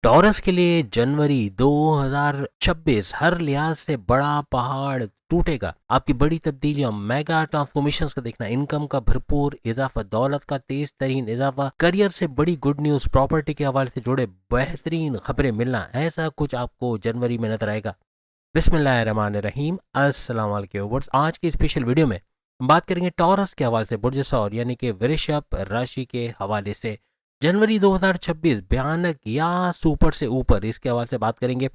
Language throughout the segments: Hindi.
टॉरस के लिए जनवरी 2026 हर लिहाज से बड़ा पहाड़ टूटेगा। आपकी बड़ी तब्दीलियां, मेगा ट्रांसफॉर्मेशंस का देखना, इनकम का भरपूर इजाफा, दौलत का तेज तरीन इजाफा, करियर से बड़ी गुड न्यूज, प्रॉपर्टी के हवाले से जुड़े बेहतरीन खबरें मिलना, ऐसा कुछ आपको जनवरी में नजर आएगा। बिस्मिल्लाहिर्रहमानिर्रहीम, अस्सलाम वालेकुम व्यूअर्स। आज की स्पेशल वीडियो में हम बात करेंगे टॉरस के हवाले से, बुर्ज सौर यानी कि वृषभ राशि के हवाले से जनवरी 2026 भयानक या सुपर से ऊपर, इसके हवाले से बात करेंगे।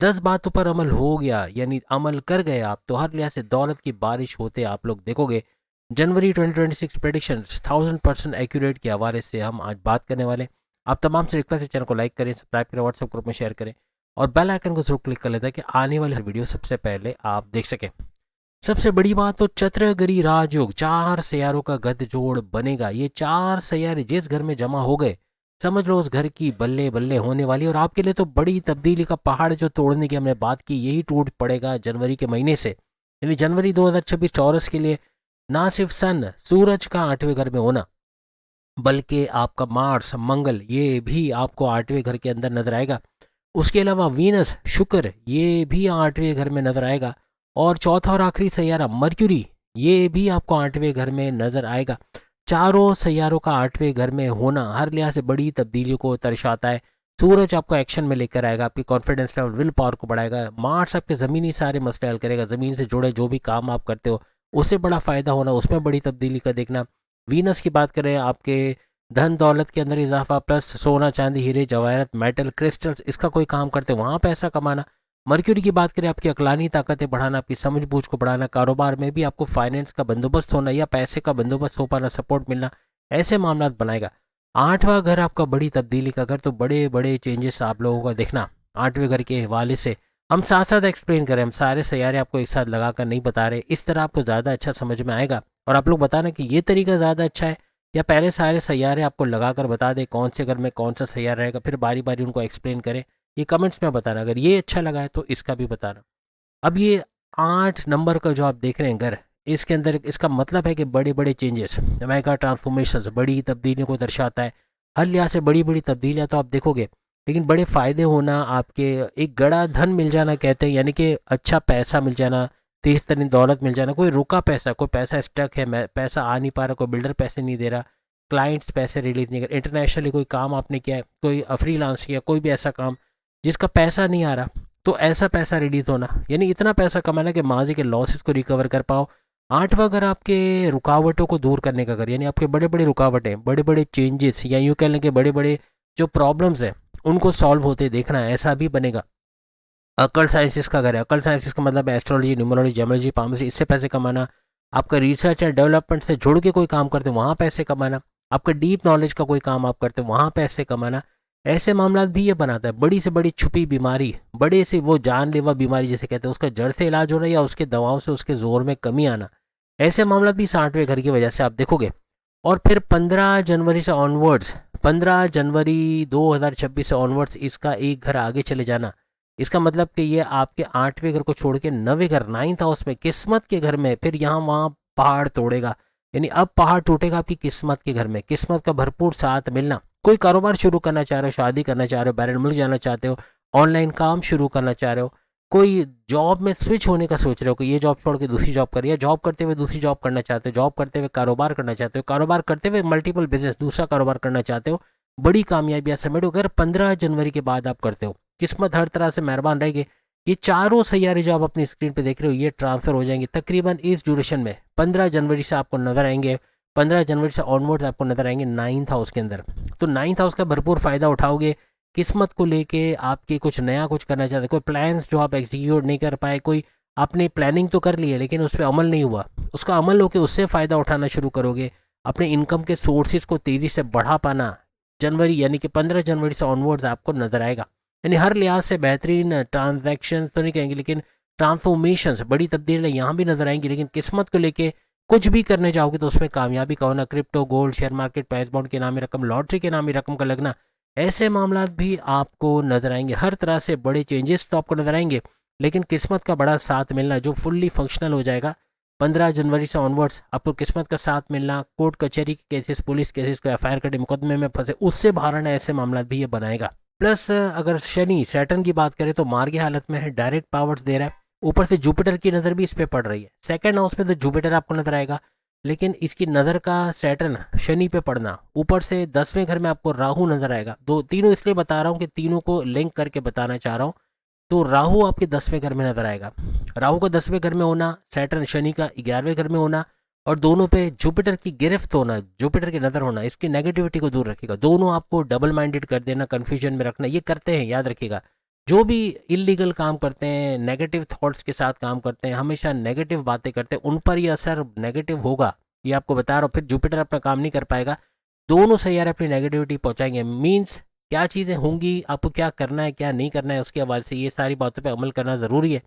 10 बातों पर अमल हो गया यानी अमल कर गए आप तो हर लिहाज से दौलत की बारिश होते आप लोग देखोगे। जनवरी 2026 प्रेडिक्शन 1000% एक्यूरेट के हवाले से हम आज बात करने वाले। आप तमाम से रिक्वेस्ट है, चैनल को लाइक करें, सब्सक्राइब करें, व्हाट्सएप ग्रुप में शेयर करें और बेल आइकन को जरूर क्लिक कर लेता है कि आने वाली हर वीडियो सबसे पहले आप देख सकें। सबसे बड़ी बात तो चतुर्ग्रही राजयोग, 4 सैयारों का गठजोड़ बनेगा। ये 4 सैयारे जिस घर में जमा हो गए, समझ लो उस घर की बल्ले बल्ले होने वाली। और आपके लिए तो बड़ी तब्दीली का पहाड़ जो तोड़ने की हमने बात की, यही टूट पड़ेगा जनवरी के महीने से। यानी जनवरी 2026 टॉरस के लिए ना सिर्फ सन सूरज का 8वें घर में होना, बल्कि आपका मार्स मंगल ये भी आपको 8वें घर के अंदर नजर आएगा। उसके अलावा वीनस शुक्र ये भी 8वें घर में नजर आएगा। और चौथा और आखिरी सैयारा मर्क्यूरी ये भी आपको 8वें घर में नजर आएगा। चारों सैयारों का 8वें घर में होना हर लिहाज से बड़ी तब्दीलियों को दर्शाता है। सूरज आपको एक्शन में लेकर आएगा, आपकी कॉन्फिडेंस लेवल, विल पावर को बढ़ाएगा। मार्स आपके ज़मीनी सारे मसले हल करेगा, ज़मीन से जुड़े जो भी काम आप करते हो उससे बड़ा फ़ायदा होना, उसमें बड़ी तब्दीली का देखना। वीनस की बात करें, आपके धन दौलत के अंदर इजाफा, प्लस सोना चांदी हीरे जवाहरात मेटल क्रिस्टल्स इसका कोई काम करते वहाँ पैसा कमाना। मर्क्यूरी की बात करें, आपकी अकलानी ताकतें बढ़ाना, आपकी समझ बूझ को बढ़ाना, कारोबार में भी आपको फाइनेंस का बंदोबस्त होना या पैसे का बंदोबस्त हो पाना, सपोर्ट मिलना, ऐसे मामला बनाएगा। 8वां घर आपका बड़ी तब्दीली का घर, तो बड़े बड़े चेंजेस आप लोगों का देखना 8वें घर के हवाले से। हम साथ साथ एक्सप्लेन करें, हम सारे सैयारे आपको एक साथ लगाकर नहीं बता रहे, इस तरह आपको ज़्यादा अच्छा समझ में आएगा। और आप लोग बताना कि ये तरीका ज़्यादा अच्छा है या पहले सारे सैयारे आपको लगाकर बता दे कौन से घर में कौन सा सैयारा रहेगा, फिर बारी बारी उनको एक्सप्लेन करें। ये कमेंट्स में बताना, अगर ये अच्छा लगा है तो इसका भी बताना। अब ये 8 नंबर का जो आप देख रहे हैं घर, इसके अंदर इसका मतलब है कि बड़े बड़े चेंजेस, मेगा ट्रांसफॉर्मेशन, बड़ी तब्दीलियों को दर्शाता है। हर लिहाज से बड़ी बड़ी तब्दीलियाँ तो आप देखोगे, लेकिन बड़े फ़ायदे होना, आपके एक गड़ा धन मिल जाना कहते हैं, यानी कि अच्छा पैसा मिल जाना, तेज़ तरीन दौलत मिल जाना। कोई रुका पैसा, कोई पैसा स्टक है, पैसा आ नहीं पा रहा, कोई बिल्डर पैसे नहीं दे रहा, क्लाइंट्स पैसे रिलीज नहीं कर, इंटरनेशनली कोई काम आपने किया है, कोई फ्रीलांस किया, कोई भी ऐसा काम जिसका पैसा नहीं आ रहा, तो ऐसा पैसा रिलीज होना, यानी इतना पैसा कमाना कि माजी के लॉसेस को रिकवर कर पाओ। 8वां घर आपके रुकावटों को दूर करने का घर, यानी आपके बड़े बड़े रुकावटें, बड़े बड़े चेंजेस या यूँ कह लें कि बड़े बड़े जो प्रॉब्लम्स हैं उनको सॉल्व होते देखना है, ऐसा भी बनेगा। अकल साइंसिस का घर है, अकल साइंसिस का मतलब एस्ट्रोलॉजी, न्यूमरोलॉजी, जेमोलॉजी, पामोलॉजी, इससे पैसे कमाना। आपका रिसर्च एंड डेवलपमेंट से जुड़ के कोई काम करते हैं वहाँ पैसे कमाना। आपका डीप नॉलेज का कोई काम आप करते हैं वहाँ पैसे कमाना। ऐसे मामला भी ये बनाता है। बड़ी से बड़ी छुपी बीमारी, बड़े से वो जानलेवा बीमारी जिसे कहते हैं, उसका जड़ से इलाज होना या उसके दवाओं से उसके जोर में कमी आना, ऐसे मामला भी 8वें घर की वजह से आप देखोगे। और फिर 15 जनवरी से ऑनवर्ड्स, 15 जनवरी 2026 से ऑनवर्ड्स इसका एक घर आगे चले जाना, इसका मतलब कि ये आपके 8वें घर को छोड़ के 9वें घर, 9th हाउस में, किस्मत के घर में फिर यहाँ वहाँ पहाड़ तोड़ेगा। यानी अब पहाड़ टूटेगा आपकी किस्मत के घर में, किस्मत का भरपूर साथ मिलना। कोई कारोबार शुरू करना चाह रहे हो, शादी करना चाह रहे हो, बैरन मुल्क जाना चाहते हो, ऑनलाइन काम शुरू करना चाह रहे हो, कोई जॉब में स्विच होने का सोच रहे हो कि ये जॉब छोड़ के दूसरी जॉब करिए, जॉब करते हुए दूसरी जॉब करना चाहते हो, जॉब करते हुए कारोबार करना चाहते हो, कारोबार करते हुए मल्टीपल बिजनेस दूसरा कारोबार करना चाहते हो, बड़ी कामयाबियां समेटो। अगर 15 जनवरी के बाद आप करते हो, किस्मत हर तरह से मेहरबान रहेगी। ये चारों सैयारे जो आप अपनी स्क्रीन पे देख रहे हो, ये ट्रांसफर हो जाएंगे तकरीबन इस ड्यूरेशन में। 15 जनवरी से आपको नजर आएंगे, 15 जनवरी से ऑनवर्ड्स आपको नजर आएंगे 9th हाउस के अंदर। तो 9th हाउस का भरपूर फायदा उठाओगे। किस्मत को लेके आपके कुछ नया कुछ करना चाहते, कोई प्लान्स जो आप एग्जीक्यूट नहीं कर पाए, कोई आपने प्लानिंग तो कर ली है लेकिन उस पर अमल नहीं हुआ, उसका अमल होकर उससे फ़ायदा उठाना शुरू करोगे। अपने इनकम के सोर्सेज को तेज़ी से बढ़ा पाना जनवरी यानी कि 15 जनवरी से ऑनवर्ड्स आपको नजर आएगा। यानी हर लिहाज से बेहतरीन ट्रांजैक्शन तो नहीं कहेंगे, लेकिन ट्रांसफॉर्मेशन, बड़ी तब्दीलियाँ यहाँ भी नजर आएंगी। लेकिन किस्मत को लेके कुछ भी करने जाओगे तो उसमें कामयाबी का होना, crypto, gold, share market, price bond के नामी रकम, लॉटरी के नामी रकम का लगना, ऐसे मामला भी आपको नजर आएंगे। हर तरह से बड़े चेंजेस तो आपको नजर आएंगे, लेकिन किस्मत का बड़ा साथ मिलना जो फुल्ली फंक्शनल हो जाएगा 15 जनवरी से ऑनवर्ड्स, आपको किस्मत का साथ मिलना, कोर्ट कचहरी के केसेस, पुलिस केसेस को, एफआईआर के मुकदमे में फंसे उससे बाहर आना, ऐसे मामला भी ये बनाएगा। प्लस अगर शनि सैटर्न की बात करें तो मार की हालत में है, डायरेक्ट पावर्स दे रहा है, ऊपर से जुपिटर की नज़र भी इस पे पड़ रही है। सेकंड हाउस में तो जुपिटर आपको नजर आएगा, लेकिन इसकी नज़र का सैटर्न शनि पे पड़ना, ऊपर से 10वें घर में आपको राहु नजर आएगा। दो तीनों इसलिए बता रहा हूँ कि तीनों को लिंक करके बताना चाह रहा हूँ। तो राहु आपके 10वें घर में नजर आएगा, राहु का 10वें घर में होना, सैटर्न शनि का 11वें घर में होना, और दोनों पे जुपिटर की गिरफ्त होना, जुपिटर की नज़र होना, इसकी नेगेटिविटी को दूर रखेगा। दोनों आपको डबल माइंडेड कर देना, कन्फ्यूजन में रखना, ये करते हैं, याद रखिएगा। जो भी इलीगल काम करते हैं, नेगेटिव थॉट्स के साथ काम करते हैं, हमेशा नेगेटिव बातें करते हैं, उन पर ये असर नेगेटिव होगा, ये आपको बता रहा हूँ। फिर जुपिटर अपना काम नहीं कर पाएगा, दोनों सैयारे अपनी नेगेटिविटी पहुंचाएंगे। मीन्स क्या चीज़ें होंगी, आपको क्या करना है क्या नहीं करना है, उसके हवाले से ये सारी बातों पर अमल करना ज़रूरी है।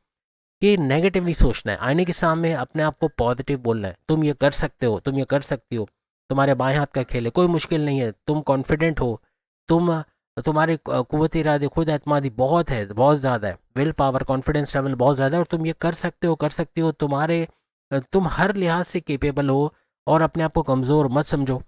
कि नेगेटिव नहीं सोचना है, आईने के सामने अपने आप को पॉजिटिव बोलना है। तुम ये कर सकते हो, तुम ये कर सकती हो, तुम्हारे बाएं हाथ का खेल है, कोई मुश्किल नहीं है, तुम कॉन्फिडेंट हो, तुम तुम्हारी कुव्वत इरादे खुद एतमादी बहुत है, बहुत ज़्यादा है, विल पावर कॉन्फिडेंस लेवल बहुत ज़्यादा है, और तुम ये कर सकते हो, कर सकती हो, तुम हर लिहाज से केपेबल हो, और अपने आप को कमज़ोर मत समझो।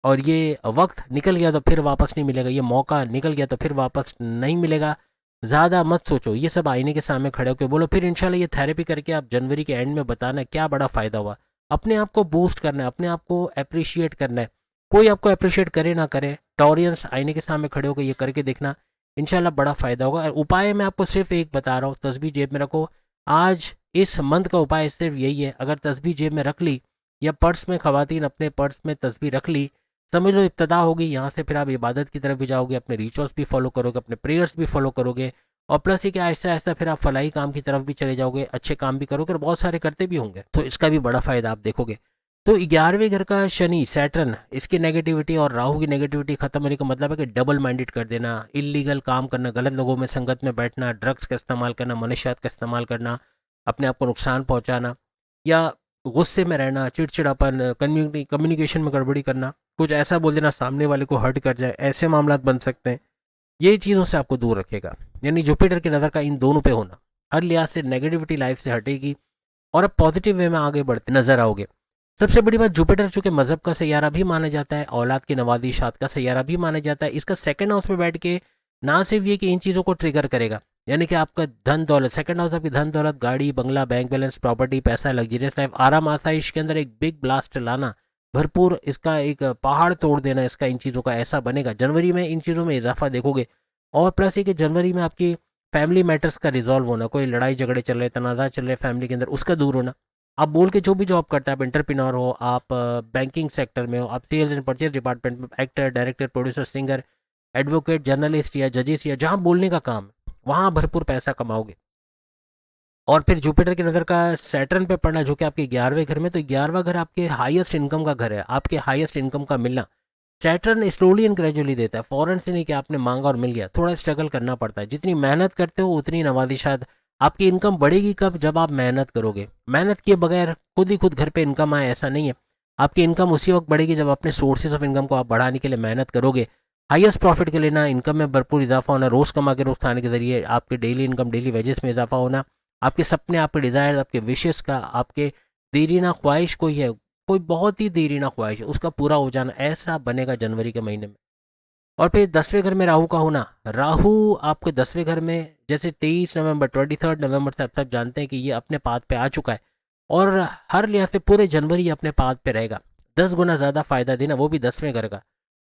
और ये वक्त निकल गया तो फिर वापस नहीं मिलेगा, ये मौका निकल गया तो फिर वापस नहीं मिलेगा। ज़्यादा मत सोचो, ये सब आईने के सामने खड़े होकर बोलो। फिर इंशाल्लाह ये थेरेपी करके आप जनवरी के एंड में बताना क्या बड़ा फ़ायदा हुआ। अपने आप को बूस्ट करना है, अपने आप को अप्रिशिएट करना है, कोई आपको अप्रिशिएट करे ना करे, टॉरियंस आईने के सामने खड़े होकर ये करके देखना, इंशाल्लाह बड़ा फ़ायदा होगा। और उपाय मैं आपको सिर्फ एक बता रहा हूँ, तस्बीह जेब में रखो। आज इस मंथ का उपाय सिर्फ यही है, अगर तस्बीह जेब में रख ली, या पर्स में, ख़वातीन अपने पर्स में तस्बीह रख ली, समझ लो इब्तदा होगी। यहाँ से फिर आप इबादत की तरफ भी जाओगे, अपने रिचुअल्स भी फॉलो करोगे, अपने प्रेयर्स भी फॉलो करोगे, और प्लस ये कि आहिस्ता आहिस्ता फिर आप फलाही काम की तरफ भी चले जाओगे, अच्छे काम भी करोगे, और बहुत सारे करते भी होंगे, तो इसका भी बड़ा फ़ायदा आप देखोगे। तो 11वें घर का शनि सैटर्न, इसकी नेगेटिविटी और राहु की नेगेटिविटी खत्म होने का मतलब है कि डबल माइंडेड कर देना, इलीगल काम करना, गलत लोगों में संगत में बैठना, ड्रग्स का इस्तेमाल करना, मनशियात का इस्तेमाल करना, अपने आप को नुकसान पहुंचाना, या गुस्से में रहना, चिड़चिड़ापन, कम्युनिकेशन में गड़बड़ी करना, कुछ ऐसा बोल देना सामने वाले को हर्ट कर जाए, ऐसे मामला बन सकते हैं। ये चीज़ों से आपको दूर रखेगा। यानी जुपिटर की नज़र का इन दोनों पे होना, हर लिहाज से नेगेटिविटी लाइफ से हटेगी, और अब पॉजिटिव वे में आगे बढ़ते नजर आओगे। सबसे बड़ी बात, जुपिटर चूंकि मजहब का सैयारा भी माना जाता है, औलाद की नवादिशात का सैयारा भी माना जाता है, इसका सेकंड हाउस में बैठ के ना सिर्फ ये कि इन चीज़ों को ट्रिगर करेगा, यानी कि आपका धन दौलत, सेकंड हाउस आपकी धन दौलत, गाड़ी बंगला, बैंक बैलेंस, प्रॉपर्टी, पैसा, लग्जरियस लाइफ, आराम आसाइश के अंदर एक बिग ब्लास्ट लाना, भरपूर इसका एक पहाड़ तोड़ देना, इसका इन चीज़ों का ऐसा बनेगा। जनवरी में इन चीज़ों में इजाफा देखोगे। और प्लस ये कि जनवरी में आपकी फैमिली मैटर्स का रिजॉल्व होना, कोई लड़ाई झगड़े चल रहे, तनाज़ा चल रहे फैमिली के अंदर, उसका दूर होना। आप बोल के जो भी जॉब करता है, आप एंटरप्रेन्योर हो, आप बैंकिंग सेक्टर में हो, आप सेल्स एंड परचेज डिपार्टमेंट में, actor, director, producer, singer, advocate, journalist, या जजेस, या जहाँ बोलने का काम, वहाँ भरपूर पैसा कमाओगे। और फिर जुपिटर की नज़र का सैटर्न पे पड़ना, जो कि आपके 11वें घर में, तो 11वां घर आपके हाईएस्ट इनकम का घर है, आपके हाईएस्ट इनकम का मिलना। सैटर्न स्लोली एंड ग्रेजुअली देता है, फॉरन से नहीं कि आपने मांगा और मिल गया, थोड़ा स्ट्रगल करना पड़ता है। जितनी मेहनत करते हो उतनी नवादिशात, आपकी इनकम बढ़ेगी कब, जब आप मेहनत करोगे। मेहनत किए बगैर खुद ही खुद घर पे इनकम आए, ऐसा नहीं है। आपकी इनकम उसी वक्त बढ़ेगी जब अपने सोर्सेज ऑफ इनकम को आप बढ़ाने के लिए मेहनत करोगे। हाईएस्ट प्रॉफिट के लेना, इनकम में भरपूर इजाफा होना, रोज़ कमा के रोज़ खाने के जरिए आपके डेली इनकम, डेली वेजेस में इजाफा होना, आपके सपने, आपके डिज़ायर, आपके विशेष का, आपके देरीना ख्वाहिश कोई है, कोई बहुत ही देरीना ख्वाहिश है, उसका पूरा हो जाना, ऐसा बनेगा जनवरी के महीने में। और फिर 10वें घर में राहु का होना, राहु आपके 10वें घर में, जैसे 23 नवंबर, 23 नवंबर से आप सब जानते हैं कि ये अपने पाद पे आ चुका है, और हर लिहाज से पूरे जनवरी अपने पाद पे रहेगा। 10 गुना ज़्यादा फायदा देना, वो भी 10वें घर का।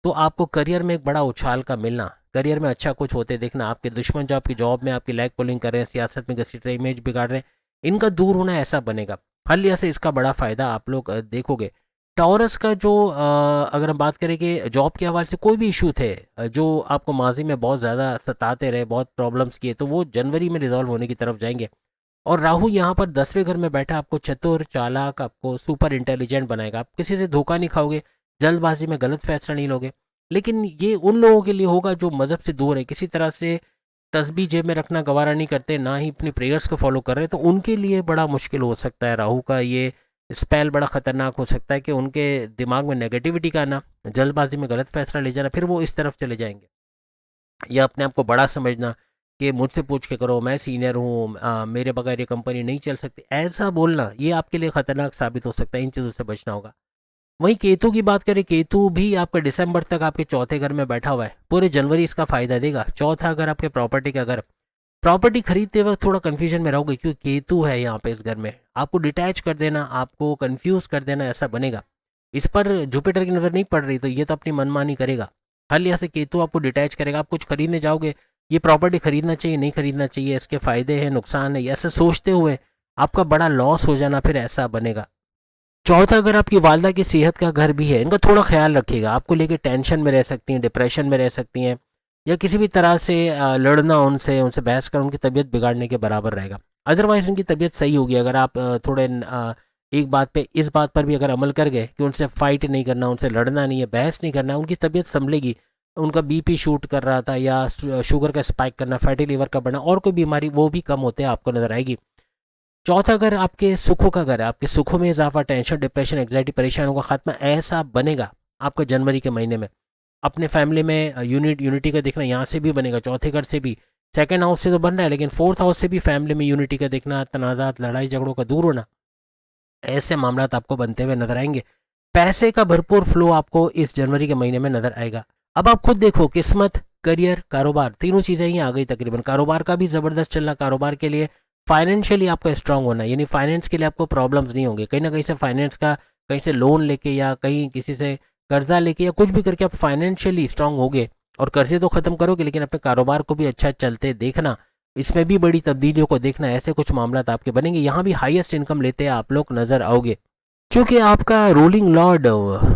तो आपको करियर में एक बड़ा उछाल का मिलना, करियर में अच्छा कुछ होते देखना, आपके दुश्मन जो आपकी जॉब में आपकी लैग पुलिंग कर रहे हैं, सियासत में घसीट रहे, इमेज बिगाड़ रहे हैं, इनका दूर होना, ऐसा बनेगा। हर लिहाज से इसका बड़ा फायदा आप लोग देखोगे। टॉरस का जो अगर हम बात करें कि जॉब के हवाले से कोई भी इशू थे, जो आपको माजी में बहुत ज़्यादा सताते रहे, बहुत प्रॉब्लम्स किए, तो वो जनवरी में रिजॉल्व होने की तरफ जाएंगे। और राहु यहाँ पर 10वें घर में बैठा आपको चतुर, चालाक, आपको सुपर इंटेलिजेंट बनाएगा। आप किसी से धोखा नहीं खाओगे, जल्दबाजी में गलत फैसला नहीं लोगे। लेकिन ये उन लोगों के लिए होगा जो मज़हब से दूर है, किसी तरह से तस्बीह जेब में रखना गवारा नहीं करते, ना ही अपनी प्रेयर्स को फॉलो कर रहे, तो उनके लिए बड़ा मुश्किल हो सकता है। राहु का ये स्पेल बड़ा ख़तरनाक हो सकता है कि उनके दिमाग में नेगेटिविटी का आना, जल्दबाजी में गलत फैसला ले जाना, फिर वो इस तरफ चले जाएंगे, या अपने आप को बड़ा समझना कि मुझसे पूछ के करो, मैं सीनियर हूँ, मेरे बगैर ये कंपनी नहीं चल सकती, ऐसा बोलना, ये आपके लिए ख़तरनाक साबित हो सकता है। इन चीज़ों से बचना होगा। वहीं केतु की बात करें, केतु भी आपका दिसंबर तक आपके चौथे घर में बैठा हुआ है, पूरे जनवरी इसका फायदा देगा। चौथा घर आपके प्रॉपर्टी का घर, प्रॉपर्टी खरीदते वक्त थोड़ा कंफ्यूजन में रहोगे क्योंकि केतु है यहाँ पे इस घर में, आपको डिटैच कर देना, आपको कंफ्यूज कर देना, ऐसा बनेगा। इस पर जुपिटर की नज़र नहीं पड़ रही तो ये तो अपनी मनमानी करेगा। हर लिहाज से केतु आपको डिटैच करेगा। आप कुछ खरीदने जाओगे, ये प्रॉपर्टी खरीदना चाहिए नहीं खरीदना चाहिए, इसके फायदे हैं नुकसान है, ऐसे सोचते हुए आपका बड़ा लॉस हो जाना, फिर ऐसा बनेगा। चौथा अगर आपकी वालदा की सेहत का घर भी है, इनका थोड़ा ख्याल रखिएगा। आपको लेके टेंशन में रह सकती हैं, डिप्रेशन में रह सकती हैं, या किसी भी तरह से लड़ना उनसे उनसे बहस कर उनकी तबीयत बिगाड़ने के बराबर रहेगा। अदरवाइज इनकी तबीयत सही होगी अगर आप थोड़े एक बात पे, इस बात पर भी अगर अमल कर गए कि उनसे फाइट नहीं करना, उनसे लड़ना नहीं है, बहस नहीं करना, उनकी तबीयत संभलेगी। उनका बीपी शूट कर रहा था या शुगर का स्पाइक करना, फैटी लिवर का बढ़ना, और कोई बीमारी वो भी कम होते हैं आपको नजर आएगी। चौथा घर आपके सुखों का घर है, आपके सुखों में इजाफा, टेंशन, डिप्रेशन, एग्जाइटी, परेशानियों का खात्मा ऐसा बनेगा आपका जनवरी के महीने में। अपने फैमिली में यूनिटी का देखना यहाँ से भी बनेगा, चौथे घर से भी। सेकंड हाउस से तो बन रहा है, लेकिन फोर्थ हाउस से भी फैमिली में यूनिटी का देखना, तनाज़ात, लड़ाई झगड़ों का दूर होना, ऐसे मामला आपको बनते हुए नजर आएंगे। पैसे का भरपूर फ्लो आपको इस जनवरी के महीने में नजर आएगा। अब आप खुद देखो, किस्मत, करियर, कारोबार, तीनों चीज़ें ही आ गई तकरीबन। कारोबार का भी ज़बरदस्त चलना, कारोबार के लिए फाइनेंशियली आपका स्ट्रांग होना, यानी फाइनेंस के लिए आपको प्रॉब्लम्स नहीं होंगे। कहीं ना कहीं से फाइनेंस का, कहीं से लोन लेके या कहीं किसी से कर्जा लेके या कुछ भी करके आप फाइनेंशियली स्ट्रांग होगे, और कर्जे तो खत्म करोगे लेकिन अपने कारोबार को भी अच्छा चलते देखना, इसमें भी बड़ी तब्दीलियों को देखना, ऐसे कुछ मामला आपके बनेंगे। यहाँ भी हाईएस्ट इनकम लेते आप लोग नजर आओगे। क्योंकि आपका रूलिंग लॉर्ड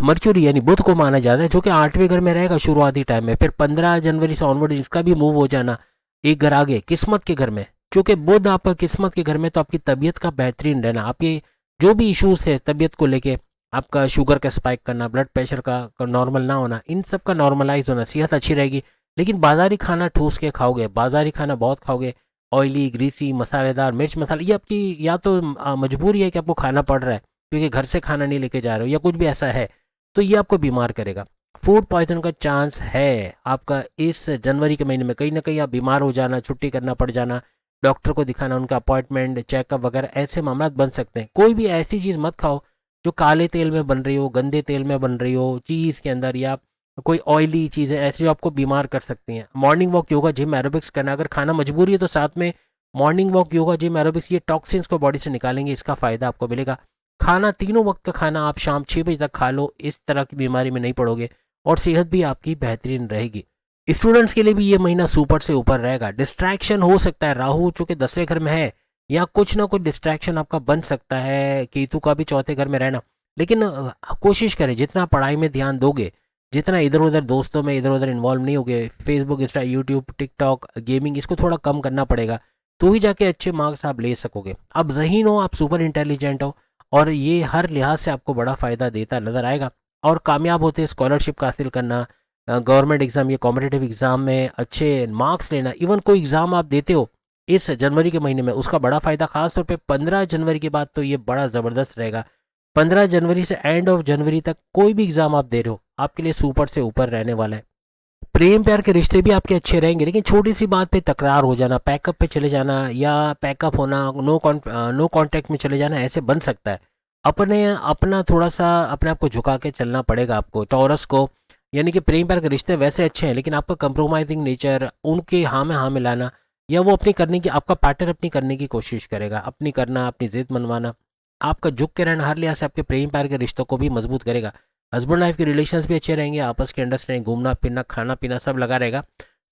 मर्क्यूरी यानी बुध को माना जाता है, जो कि 8वें घर में रहेगा शुरुआती टाइम में। फिर 15 जनवरी से ऑनवर्ड इसका भी मूव हो जाना एक घर आगे, किस्मत के घर में। क्योंकि बुध आपका किस्मत के घर में, तो आपकी तबीयत का बेहतरीन रहना, आपके जो भी इश्यूज है तबीयत को लेके, आपका शुगर का स्पाइक करना, ब्लड प्रेशर का नॉर्मल ना होना, इन सब का नॉर्मलाइज होना, सेहत अच्छी रहेगी। लेकिन बाजारी खाना ठूस के खाओगे, बाजारी खाना बहुत खाओगे, ऑयली, ग्रीसी, मसालेदार, मिर्च मसाले, ये आपकी या तो मजबूरी है कि आपको खाना पड़ रहा है क्योंकि घर से खाना नहीं लेके जा रहे हो या कुछ भी ऐसा है, तो ये आपको बीमार करेगा। फूड पॉइजन का चांस है आपका इस जनवरी के महीने में। कहीं ना कहीं आप बीमार हो जाना, छुट्टी करना पड़ जाना, डॉक्टर को दिखाना, उनका अपॉइंटमेंट, चेकअप वगैरह, ऐसे मामला बन सकते हैं। कोई भी ऐसी चीज़ मत खाओ जो काले तेल में बन रही हो, गंदे तेल में बन रही हो, चीज़ के अंदर, या कोई ऑयली चीज़ें ऐसी जो आपको बीमार कर सकती हैं। Morning walk, yoga, gym, aerobics करना, अगर खाना मजबूरी है तो साथ में morning walk, yoga, gym, aerobics, ये टॉक्सिन्स को बॉडी से निकालेंगे, इसका फ़ायदा आपको मिलेगा। खाना, तीनों वक्त का खाना आप शाम 6 बजे तक खा लो, इस तरह की बीमारी में नहीं पड़ोगे और सेहत भी आपकी बेहतरीन रहेगी। स्टूडेंट्स के लिए भी ये महीना सुपर से ऊपर रहेगा। डिस्ट्रैक्शन हो सकता है, राहु चूंकि 10वें घर में है, या कुछ ना कुछ डिस्ट्रैक्शन आपका बन सकता है, केतु का भी चौथे घर में रहना। लेकिन कोशिश करें जितना पढ़ाई में ध्यान दोगे, जितना इधर उधर दोस्तों में इधर उधर इन्वॉल्व नहीं होगे, Facebook, Insta, YouTube, TikTok, gaming, इसको थोड़ा कम करना पड़ेगा, तो ही जाके अच्छे मार्क्स आप ले सकोगे। आप ज़हीन हो, आप सुपर इंटेलिजेंट हो, और ये हर लिहाज से आपको बड़ा फ़ायदा देता नज़र आएगा। और कामयाब होते स्कॉलरशिप का हासिल करना, गवर्नमेंट एग्ज़ाम या कॉम्पिटेटिव एग्ज़ाम में अच्छे मार्क्स लेना, इवन कोई एग्ज़ाम आप देते हो इस जनवरी के महीने में, उसका बड़ा फ़ायदा खास तौर पे 15 जनवरी के बाद तो ये बड़ा ज़बरदस्त रहेगा। 15 जनवरी से एंड ऑफ जनवरी तक कोई भी एग्ज़ाम आप दे रहे हो, आपके लिए सुपर से ऊपर रहने वाला है। प्रेम प्यार के रिश्ते भी आपके अच्छे रहेंगे, लेकिन छोटी सी बात पे तकरार हो जाना, पैकअप पे चले जाना या पैकअप होना, नो कांटेक्ट में चले जाना, ऐसे बन सकता है। अपना थोड़ा सा अपने आप को झुका के चलना पड़ेगा आपको, टॉरस को। यानी कि प्रेम प्यार के रिश्ते वैसे अच्छे हैं, लेकिन आपका कंप्रोमाइजिंग नेचर, उनके हाँ में हाँ मिलाना, या वो अपनी करने की, आपका पार्टनर अपनी करने की कोशिश करेगा, अपनी करना, अपनी जिद मनवाना, आपका झुक के रहना हर लिहाज से आपके प्रेम प्यार के रिश्तों को भी मजबूत करेगा। हस्बैंड वाइफ के रिलेशंस भी अच्छे रहेंगे, आपस के अंडरस्टैंडिंग, घूमना फिरना, खाना पीना सब लगा रहेगा,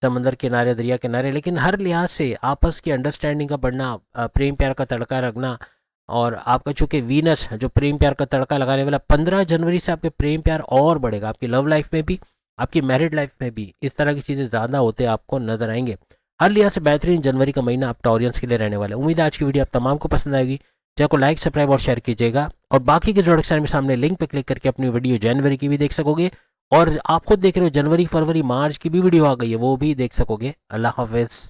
समंदर किनारे, दरिया किनारे। लेकिन हर लिहाज से आपस की अंडरस्टैंडिंग का बढ़ना, प्रेम प्यार का तड़का रखना, और आपका चूंकि वीनस जो प्रेम प्यार का तड़का लगाने वाला, 15 जनवरी से आपके प्रेम प्यार और बढ़ेगा, आपकी लव लाइफ में भी, आपकी मैरिड लाइफ में भी इस तरह की चीज़ें ज़्यादा होते आपको नजर आएंगे। हर लिहाज से बेहतरीन जनवरी का महीना आप टॉरियंस के लिए रहने वाले। उम्मीद है आज की वीडियो आप तमाम को पसंद आएगी। चैनल को लाइक, सब्सक्राइब और शेयर कीजिएगा, और बाकी के प्रोडक्शन में सामने लिंक पे क्लिक करके अपनी वीडियो जनवरी की भी देख सकोगे, और आप खुद देख रहे हो जनवरी, फरवरी, मार्च की भी वीडियो आ गई है, वो भी देख सकोगे। अल्लाह हाफिज़।